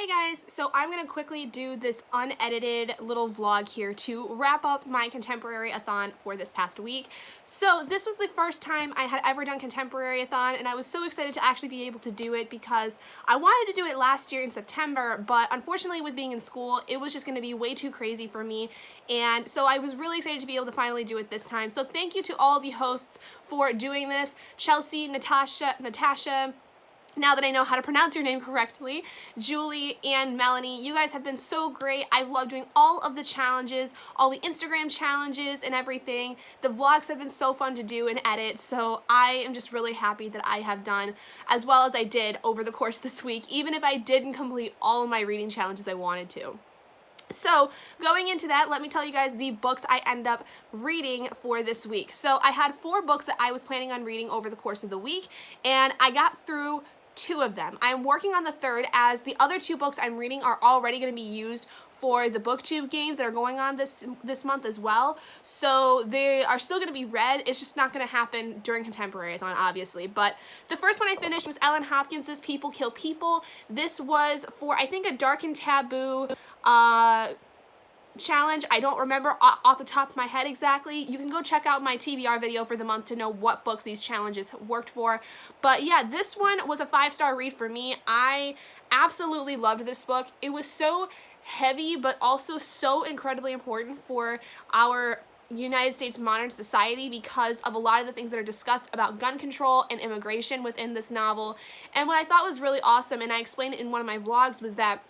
Hey guys, so I'm going to quickly do this unedited little vlog here to wrap up my Contemporary-a-thon for this past week. So this was the first time I had ever done Contemporary-a-thon, and I was so excited to actually be able to do it because I wanted to do it last year in September, but unfortunately with being in school, it was just going to be way too crazy for me, and so I was really excited to be able to finally do it this time. So thank you to all the hosts for doing this. Chelsea, Natasha, now that I know how to pronounce your name correctly, Julie and Melanie, you guys have been so great. I've loved doing all of the challenges, all the Instagram challenges and everything. The vlogs have been so fun to do and edit, so I am just really happy that I have done as well as I did over the course of this week, even if I didn't complete all of my reading challenges I wanted to. So going into that, let me tell you guys the books I end up reading for this week. So I had 4 books that I was planning on reading over the course of the week, and I got through 2 of them. I'm working on the 3rd, as the other 2 books I'm reading are already going to be used for the booktube games that are going on this month as well. So they are still going to be read. It's just not going to happen during Contemporary-a-thon, obviously. But the first one I finished was Ellen Hopkins's People Kill People. This was for, I think, a Dark and Taboo challenge. I don't remember off the top of my head exactly. You can go check out my TBR video for the month to know what books these challenges worked for. But yeah, this one was a 5-star read for me. I absolutely loved this book. It was so heavy, but also so incredibly important for our United States modern society because of a lot of the things that are discussed about gun control and immigration within this novel. And what I thought was really awesome, and I explained it in one of my vlogs, was that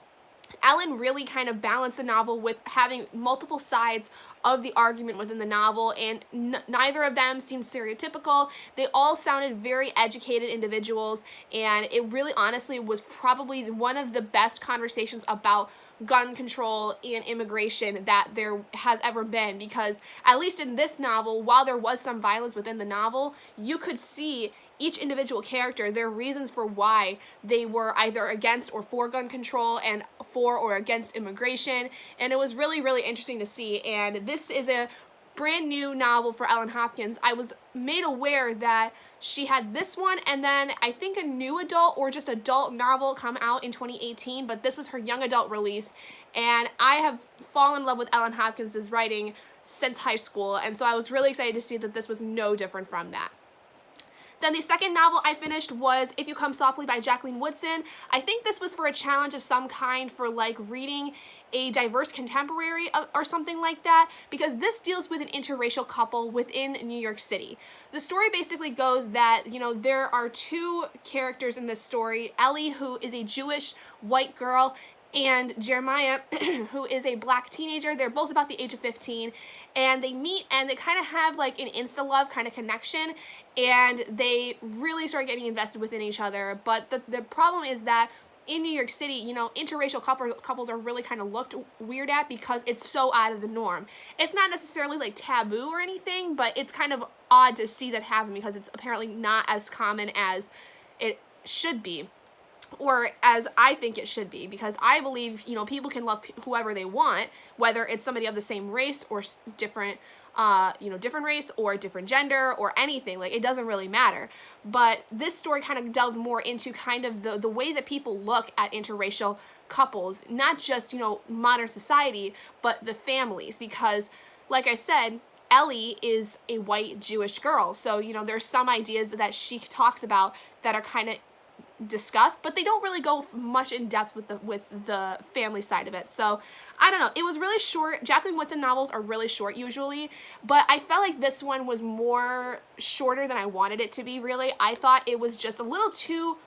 Ellen really kind of balanced the novel with having multiple sides of the argument within the novel, and neither of them seemed stereotypical. They all sounded very educated individuals, and it really honestly was probably one of the best conversations about gun control and immigration that there has ever been, because at least in this novel, while there was some violence within the novel, you could see each individual character, their reasons for why they were either against or for gun control and for or against immigration, and it was really, really interesting to see. And this is a brand new novel for Ellen Hopkins. I was made aware that she had this one and then I think a new adult or just adult novel come out in 2018, but this was her young adult release, and I have fallen in love with Ellen Hopkins' writing since high school, and so I was really excited to see that this was no different from that. Then the second novel I finished was If You Come Softly by Jacqueline Woodson. I think this was for a challenge of some kind for like reading a diverse contemporary or something like that, because this deals with an interracial couple within New York City. The story basically goes that, you know, there are 2 characters in this story, Ellie, who is a Jewish white girl, and Jeremiah, who is a black teenager. They're both about the age of 15, and they meet and they kind of have like an insta-love kind of connection, and they really start getting invested within each other. But the problem is that in New York City, you know, interracial couples are really kind of looked weird at because it's so out of the norm. It's not necessarily like taboo or anything, but it's kind of odd to see that happen because it's apparently not as common as it should be, or as I think it should be, because I believe, you know, people can love whoever they want, whether it's somebody of the same race or different, different race or different gender or anything. Like, it doesn't really matter. But this story kind of delved more into kind of the way that people look at interracial couples, not just, you know, modern society, but the families, because, like I said, Ellie is a white Jewish girl, so, you know, there's some ideas that she talks about that are kind of discussed, but they don't really go much in depth with the family side of it. So I don't know, it was really short. Jacqueline Woodson novels are really short usually, but I felt like this one was more shorter than I wanted it to be. Really, I thought it was just a little too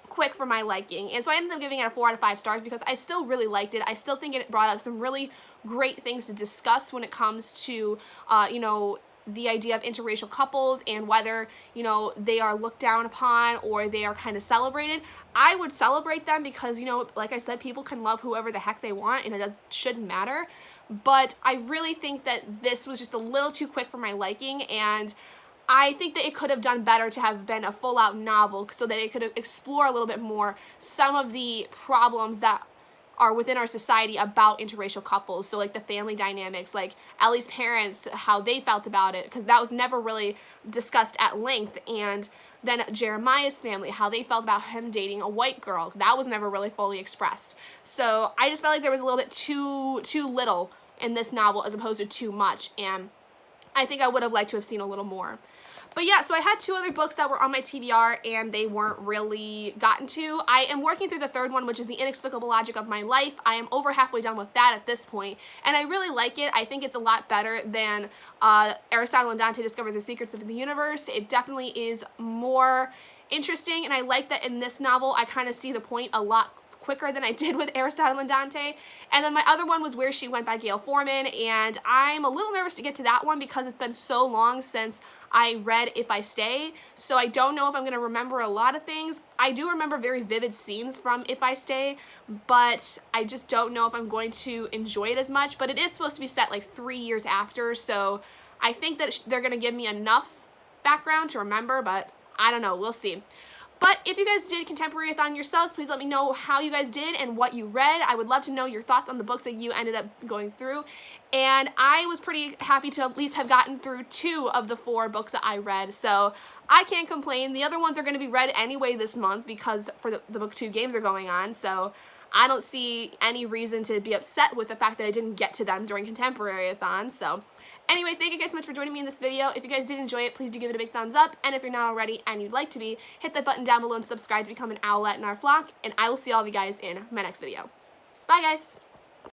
quick for my liking, and so I ended up giving it a 4 out of 5 stars because I still really liked it. I still think it brought up some really great things to discuss when it comes to you know, the idea of interracial couples and whether, you know, they are looked down upon or they are kind of celebrated. I would celebrate them because, you know, like I said, people can love whoever the heck they want and it shouldn't matter. But I really think that this was just a little too quick for my liking, and I think that it could have done better to have been a full-out novel so that it could explore a little bit more some of the problems that are within our society about interracial couples. So like the family dynamics, like Ellie's parents, how they felt about it, because that was never really discussed at length, and Then Jeremiah's family, how they felt about him dating a white girl. That was never really fully expressed. So I just felt like there was a little bit too little in this novel as opposed to too much, and I think I would have liked to have seen a little more. But yeah, so I had 2 other books that were on my TBR and they weren't really gotten to. I am working through the 3rd one, which is The Inexplicable Logic of My Life. I am over halfway done with that at this point, and I really like it. I think it's a lot better than Aristotle and Dante Discover the Secrets of the Universe. It definitely is more interesting, and I like that in this novel I kind of see the point a lot quicker than I did with Aristotle and Dante. And then my other one was Where She Went by Gail Forman, and I'm a little nervous to get to that one because it's been so long since I read If I Stay, so I don't know if I'm going to remember a lot of things. I do remember very vivid scenes from If I Stay, but I just don't know if I'm going to enjoy it as much. But it is supposed to be set like 3 years after, so I think that they're going to give me enough background to remember, but I don't know, we'll see. But if you guys did Contemporary-a-thon yourselves, please let me know how you guys did and what you read. I would love to know your thoughts on the books that you ended up going through. And I was pretty happy to at least have gotten through 2 of the 4 books that I read, so I can't complain. The other ones are going to be read anyway this month because for the book 2 games are going on, so I don't see any reason to be upset with the fact that I didn't get to them during Contemporary-a-thon. So anyway, thank you guys so much for joining me in this video. If you guys did enjoy it, please do give it a big thumbs up. And if you're not already and you'd like to be, hit that button down below and subscribe to become an owlet in our flock. And I will see all of you guys in my next video. Bye, guys!